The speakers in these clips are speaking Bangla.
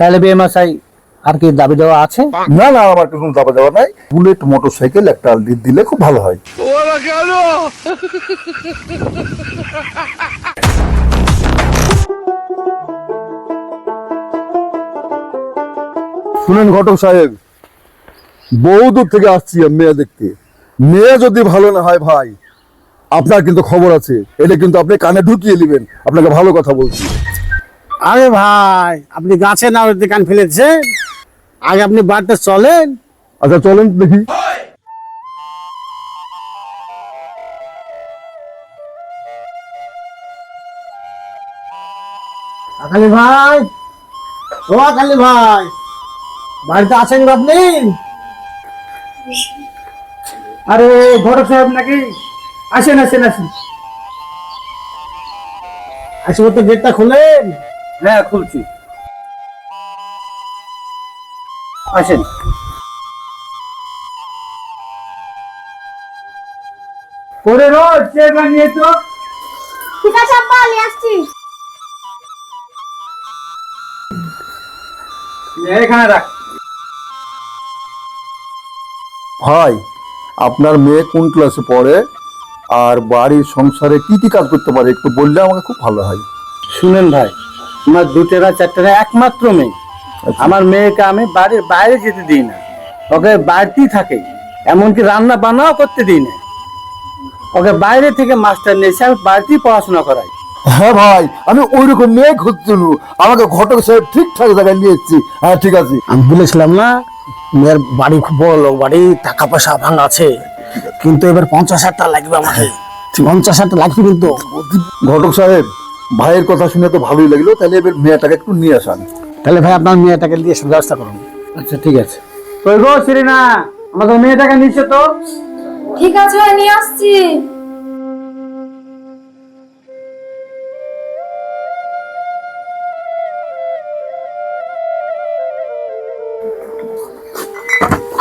তাহলে বিএমএসআই আর কি দাবি দেওয়া আছে? না না, আমার কোনো দাবা দেওয়া নাই। বুলেট মোটরসাইকেল একটা দিলে খুব ভালো হয়। শুনেন ঘটক সাহেব, বহু দূর থেকে আসছি মেয়ে দেখতে। মেয়ে যদি ভালো না হয় ভাই, আপনার কিন্তু খবর আছে। এটা কিন্তু আপনি কানে ঢুকিয়ে নেবেন, আপনাকে ভালো কথা বলছি। আরে ভাই, আপনি গাছে না কান ফেলেছেন, আগে আপনি বাড়িতে চলেন। আচ্ছা চলেন দেখি। আকালি ভাই, ও আকালি ভাই, বাড়িতে আছেন গো আপনি? আরে ঘটক সাহেব নাকি? আসেন আসেন আসেন। আসলে তো গেটটা খুলেন। হ্যাঁ খুলছি, আসেন। করে রোজ চেয়ারম্যান নিয়ে তো। ঠিক আছে আব্বা, নিয়ে আসছি। এখানে রাখ। ভাই, আপনার মেয়ে কোন ক্লাসে পড়ে আর বাড়ির সংসারে কি কি কাজ করতে পারে একটু বললে আমাকে খুব ভালো হয়। শুনেন ভাই, আমার দুটেরা চারটেরা একমাত্র মেয়ে। আমার মেয়েকে আমি বাড়ির বাইরে যেতে দিই না, ওকে বাড়িতেই থাকে। এমনকি রান্না বান্নাও করতে দিই না। ওকে বাইরে থেকে মাস্টার নিয়েছে, আমি বাড়িতেই পড়াশোনা করাই। হ্যাঁ ভাই, আমি ওই রকম মেয়ে খুঁজছিল, আমাকে ঘটক সাহেব ঠিকঠাক জায়গায় নিয়ে এসেছি। হ্যাঁ ঠিক আছে। আমি বলেছিলাম না, মেয়ের বাড়ি খুব বড় লোক বাড়ি, টাকা পয়সা ভাঙা আছে, কিন্তু এবার 50,000 টাকা লাগবে আমাকে। 50,000 টাকা লাগবে কিন্তু। ঘটক সাহেব, ভাইয়ের কথা শুনে তো ভালোই লাগলো, তাহলে এবার মেয়েটাকে একটু নিয়ে আসান। তাহলে ভাই আপনার মেয়েটাকে দিয়ে সব ব্যবস্থা করুন। আচ্ছা ঠিক আছে। কই গো সিরিনা, আমাদের মেয়েটাকে নিচ্ছে তো। ঠিক আছে, নিয়ে আসছি।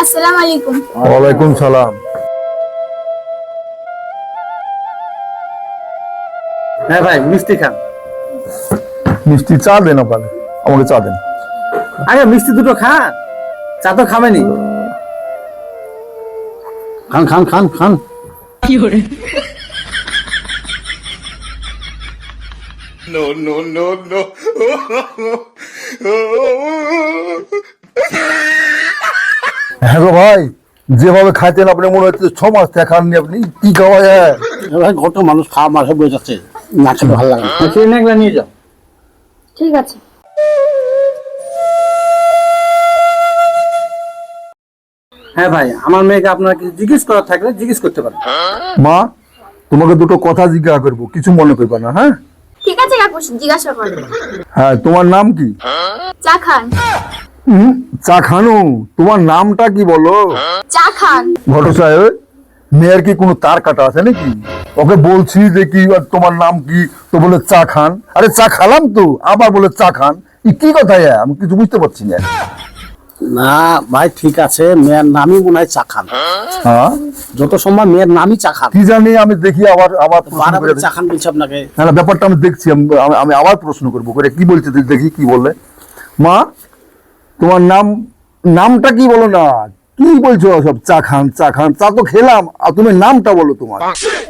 আসসালামু আলাইকুম। ওয়ালাইকুম সালাম। হ্যাঁ ভাই, মিষ্টি খান। মিষ্টি চা দেন, আপনাকে আমাকে চা দেন। আরে মিষ্টি দুটো খান, চা তো খাবেনি। খান খান খান খান। হ্যাঁ গো ভাই, যেভাবে খাইতেন আপনি মনে হচ্ছে 6 মাস থেকে খাননি। আপনি কি খাওয়া যায়? ভাই কত মানুষ খাওয়া মাসে বসে যাচ্ছে, না খেলে ভালো লাগে না। সিরিনা এগুলা নিয়ে যাও। ঠিক আছে। হ্যাঁ ভাই, আমার মেয়েকে আপনার কিছু জিজ্ঞেস করার থাকলে জিজ্ঞেস করতে পারেন। মা, তোমাকে দুটো কথা জিজ্ঞাসা করবো, কিছু মনে করবে না। হ্যাঁ ঠিক আছে কাকু, জিজ্ঞাসা করুন। হ্যাঁ, তোমার নাম কি? চা খান। চা খানু, তোমার নামটা কি বলো? চা খান। ঘটক সাহেব, মেয়ের কি কোনো তার কাটা আছে নাকি? ওকে বলছি যে কি আর তোমার নাম কি, তো বলে চা খান। আরে চা খালাম তো, আবার বলে চা খান। কি কথা? আমি কিছু বুঝতে পারছি না। না ভাই ঠিক আছে, মেয়ের নামই মনে হয় চা খান। হ্যাঁ, যত সম্ভব মেয়ের নামই চা খান। কি জানি, আমি দেখি আবার আবার প্রশ্ন বারবার করে দেখি। চা খান বলছে আপনাকে। হ্যাঁ, ব্যাপারটা আমি দেখছি। আমি আবার প্রশ্ন করবো করে কি বলছে দেখি কি বললে। মা, তোমার নামটা কি বলো না? কি বলছো সব? চা খান চা খান, চা তো খেলাম, আর তুমি নামটা বলো তোমার।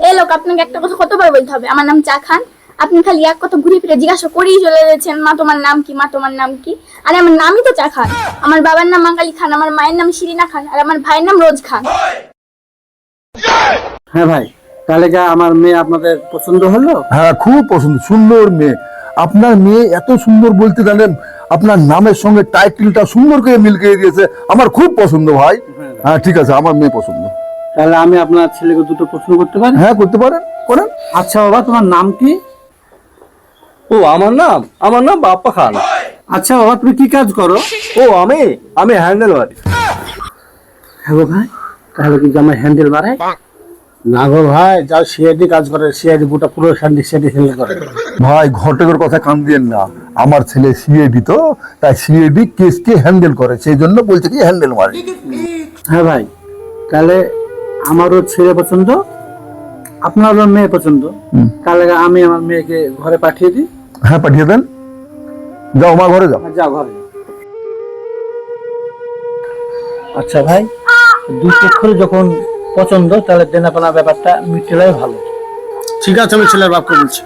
এই লোক, আপনাকে একটা কথা কতবার বলতে হবে? আমার নাম চা খান। আপনি খালি এক কথা ঘুরে ফিরে জিজ্ঞাসা করেই চলে যাচ্ছেন, মা তোমার নাম কি, মা তোমার নাম কি? আরে আমার নামই তো চা খান। আমার বাবার নাম মাঙ্গালি খান, আমার মায়ের নাম শিরিনা খান, আর আমার ভাইয়ের নাম রোজ খান। হ্যাঁ ভাই, তাহলে কি আমার মেয়ে আপনাদের পছন্দ হলো? হ্যাঁ, খুব পছন্দ, সুন্দর মেয়ে। আপনার মেয়ে এত সুন্দর বলতে জানেন, আপনার নামের সঙ্গে টাইটেলটা সুন্দর করে মিল করে দিয়েছে। আমার খুব পছন্দ ভাই। হ্যাঁ ঠিক আছে, আমার মেয়ে পছন্দ। তাহলে আমি আপনার ছেলেকে দুটো প্রশ্ন করতে পারি? হ্যাঁ করতে পারেন, করেন। আচ্ছা বাবা, তোমার নাম কি? ও আমার নাম বাপ্পা খান। আচ্ছা বাবা, তুমি কি কাজ করো? ও আমি হ্যান্ডেল মারি। হ্যাঁ গো ভাই, তাহলে কি আমার হ্যান্ডেল মারে? না গো ভাই, যাও সিআইডি কাজ করে, সিআইডি গোটা পুরো সিআইডি হ্যান্ডেল করে। ভাই, ঘটকের কথা কান দিয়েন না। আমার ছেলে সিআইডি, তো তাই সিআইডি কেসকে হ্যান্ডেল করে, সেই জন্য বলছে কি হ্যান্ডেল মারে। হ্যাঁ ভাই, তাহলে আমারও ছেলে পছন্দ, আপনারও মেয়ে পছন্দ। তাহলে আমি আমার মেয়েকে ঘরে পাঠিয়ে দিই। হ্যাঁ পাঠিয়ে দেন। যাও আমার ঘরে যাও। যাও ঘরে। আচ্ছা ভাই, দুই পক্ষের যখন পছন্দ তাহলে দেনাপানা ব্যাপারটা মিটলেই ভালো। ঠিক আছে, আমি ছেলের বাপকে বলছি।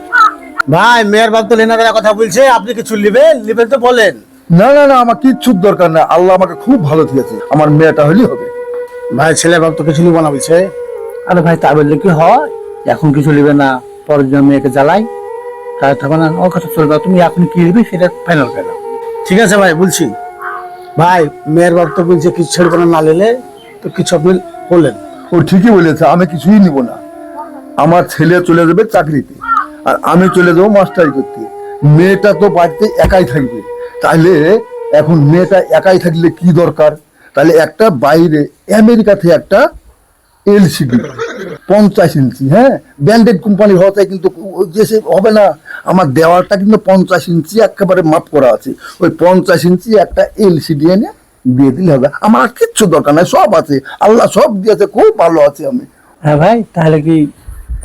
ভাই, মেয়ের বাপ তো লেনা দেনার কথা বলছে, আপনি কিছু নিবেন তো বলেন। না না না, আমার কিচ্ছুর দরকার না, আল্লাহ আমাকে খুব ভালো দিয়েছে, আমার মেয়েটা হলেই হবে। ভাই, ছেলের বাপ তো কিছু নিব না বলছে। আরে ভাই, তা বললে কি হয়? এখন কিছু নেবে না, পরের জন্য মেয়েকে জ্বালাই, তাহলে তখন আর ওর কথা চলবে না। তুমি এখন কি নেবে সেটা ফাইনাল করে নাও। ঠিক আছে ভাই, বলছি। ভাই, মেয়ের বাপ তো বলছে কিছু ছেড়ে না নিলে, তো কিছু আপনি বলেন। ও ঠিকই বলেছে, আমি কিছুই নিব না। আমার ছেলে চলে যাবে চাকরিতে, আর আমি চলে যাবো মাস্টারি করতে। মেয়েটা তো বাড়িতে একাই থাকবে, তাহলে এখন মেয়েটা একাই থাকলে কি দরকার? তাহলে একটা বাইরে আমেরিকাতে একটা এলসিডি 50 ইঞ্চি, হ্যাঁ, ব্র্যান্ডেড কোম্পানি হওয়া চাই, কিন্তু যে সে হবে না। আমার দেওয়ালটা কিন্তু 50 ইঞ্চি একেবারে মাপ করা আছে, ওই 50 ইঞ্চি একটা এলসিডি এনে দিয়ে দিলে হবে। আমার আর কিচ্ছু দরকার নাই, সব আছে, আল্লাহ সব দিয়েছে, খুব ভালো আছে আমি। হ্যাঁ ভাই, তাহলে কি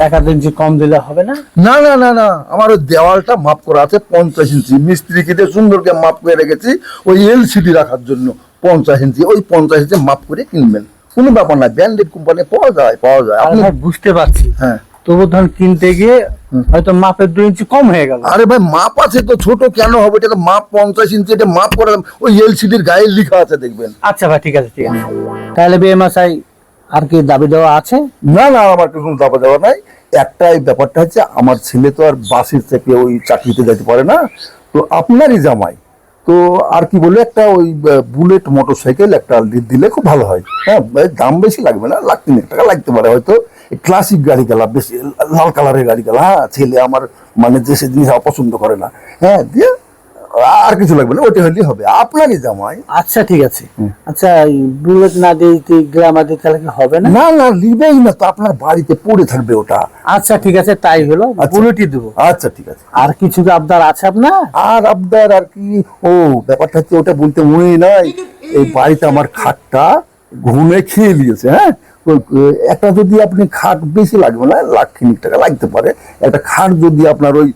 1 ইঞ্চি কম দিলে হবে না? না না না না, আমার ওই দেওয়ালটা মাপ করা আছে 50 ইঞ্চি, মিস্ত্রি কেটে সুন্দর করে মাপ করে রেখেছি ওই এলসিডি রাখার জন্য। 50 ইঞ্চি, ওই 50 ইঞ্চি মাপ করে কিনবেন, কোনো ব্যাপার না, ব্র্যান্ডেড কোম্পানি পাওয়া যায়। আরে আপনি ভাই, বুঝতে পারছি, হ্যাঁ। তবু ধরুন কিনতে গিয়ে হয়তো মাপের 2 ইঞ্চি কম হয়ে গেল। আরে ভাই, মাপ আছে তো, ছোট কেন হবে? এটা তো মাপ 50 ইঞ্চি, এটা মাপ করা ওই এলসিডির গায়ে লেখা আছে, দেখবেন। আচ্ছা ভাই, ঠিক আছে ঠিক আছে, তাহলে বিএমএসআই আর কি দাবি দেওয়া আছে? না না, আমার কোনো দাবা দেওয়া নাই। একটাই ব্যাপারটা হচ্ছে, আমার ছেলে তো আর বাসের থেকে ওই চাকরিতে যেতে পারে না, তো আপনারই জামাই তো আর কি বলে একটা ওই বুলেট মোটরসাইকেল একটা দিলে খুব ভালো হয়। হ্যাঁ, দাম বেশি লাগবে না, 1,00,000 টাকা লাগতে পারে হয়তো। ক্লাসিক গাড়ি গেলা, বেশি লাল কালারের গাড়ি গেলা, হ্যাঁ, ছেলে আমার মানে যে সে জিনিস পছন্দ করে না, হ্যাঁ, দিয়ে আর কিছু লাগবে না, ওইটা হলেই হবে, আপনারই জামাই। আচ্ছা ঠিক আছে। আচ্ছা, এই বুলেট না দিতে গ্লামার দিতে তাহলে কি হবে না? না না, নিবেই না তো, আপনার বাড়িতে পড়ে থাকবে ওটা। আচ্ছা ঠিক আছে, তাই হলো, আচ্ছা। বুলেটই দেবো। আচ্ছা ঠিক আছে। আর কিছু কি আবদার আছে আপনার? আর আবদার আর কি, ও ব্যাপারটা হচ্ছে ওটা বলতে মনেই নাই, এই বাড়িতে আমার খাটটা ঘুমে খেয়ে নিয়েছে। হ্যাঁ, একটা যদি আপনি খাট বেশি লাগবে না, 1,00,000 টাকা লাগতে পারে। একটা খাট যদি আপনার ওই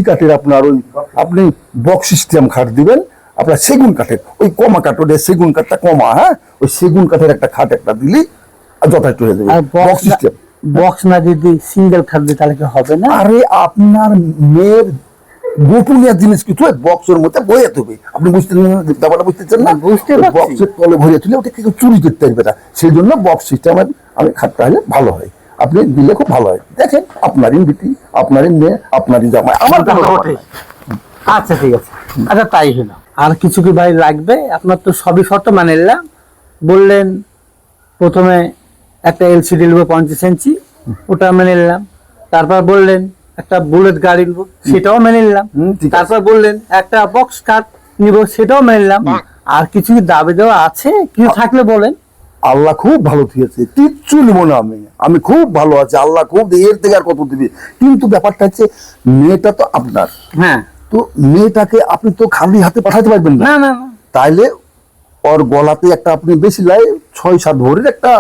কাঠের, আপনার ওই আপনি বক্স সিস্টেম খাট দিবেন, আপনার সেগুন কাঠের, ওই কমা কাঠ, ওটা সেগুন কাঠটা কমা, হ্যাঁ, ওই সেগুন কাঠের একটা খাট একটা দিলি যথেষ্ট হয়ে যাবে। আর বক্স সিস্টেম। বক্স না যদি সিঙ্গেল খাট দিই তাহলে কি হবে না? আরে আপনার মেয়ের গোপনীয় জিনিস কিছু বক্সের মধ্যে বয়ে দেবে, আপনি বুঝতেন না, ব্যাপারটা বুঝতেছেন না? বুঝতে পারছি। বক্সের তলে ভরে তুলে ওটা কিছু চুরি করতে পারবে না, সেই জন্য বক্স সিস্টেম আমি খাটটা হলে ভালো হয়, আপনি দিলে খুব ভালো হয়। দেখেন, আপনারই বিটি, আপনারই মেয়ে, আপনারই জামাই, আমার কোনো ব্যাপার নাই। আচ্ছা ঠিক আছে, আচ্ছা তাই হলো। আর কিছু কি ভাই লাগবে? আপনার তো সবই শর্ত মানে নিলাম। বললেন প্রথমে একটা এলসিডি নেবো 50 ইঞ্চি, ওটা মেনে নিলাম। তারপর বললেন একটা বুলেট গাড়ি নেবো, সেটাও মেনে নিলাম। ঠিক আছে। তারপর বললেন একটা বক্স কাট নিবো, সেটাও মেনে নিলাম। আর কিছু কি দাবি দেওয়া আছে? কিছু থাকলে বলেন। আল্লাহ খুব ভালো দিয়েছে, কিচ্ছু নেবো না আমি খুব ভালো আছি, আল্লাহ খুব, এর থেকে আর কত দিবে। কিন্তু ব্যাপারটা হচ্ছে, মেয়েটা তো আপনার, হ্যাঁ। তো মেয়েটাকে আপনি তো খালি হাতে পাঠাতে পারবেন না। না না না, তাইলে ওর গলাতে একটা আপনি বেশি লাই 6-7 ভরির একটা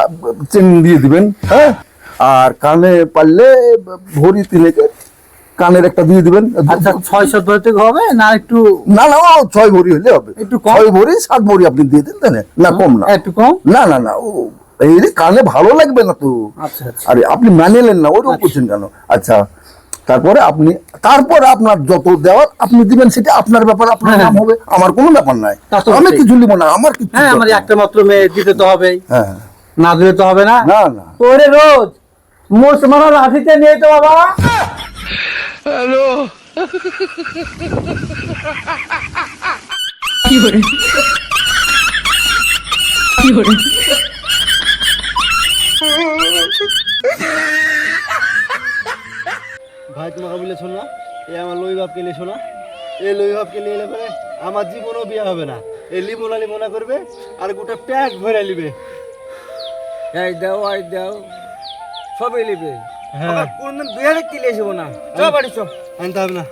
চেন দিয়ে দিবেন, হ্যাঁ, আর কানে পারলে ভরি 3 কানের একটা দিয়ে দিবেন। আচ্ছা 600 ধরে থেকে হবে না একটু? না না, 6 ভরি হলে হবে, একটু কম? 6 ভরি 7 ভরি আপনি দিয়ে দিন, তাই না? কম না, একটু কম? না না না, ও এই যে কানে ভালো লাগবে না তো। আচ্ছা আচ্ছা, আরে আপনি মানেলেন না, ওইরকম করছেন কেন? আচ্ছা, তারপরে আপনার যত দেওয়ার আপনি দিবেন, সেটা আপনার ব্যাপার, আপনার নাম হবে, আমার কোনো ব্যাপার নাই। তা তো আমি ঠিক। কিছু নিব না, আমার কিছু হ্যাঁ, আমার দরকার একটা মাত্র মেয়ে, দিতে তো হবে, নেই। হ্যাঁ, না দিলে তো হবে না। না না, ওরে রোজ মোষ মারা লাঠিতে নিয়ে তো বাবা। ভাই, তোমাকে বলেছো না, এই আমার লই বাপকে নিয়েছো না, এই লই বাপকে নিয়ে এলে পরে আমার জীবনও বিয়ে হবে না। এই লিমোনা লিমোনা করবে আর গোটা প্যাট ভরে নিবে। এই দাও সবই নিবে। হ্যাঁ, কোনদিন বিয়ে দেখতে নিয়ে আসবো না, চল বাড়ি চল। আনতে হবে না।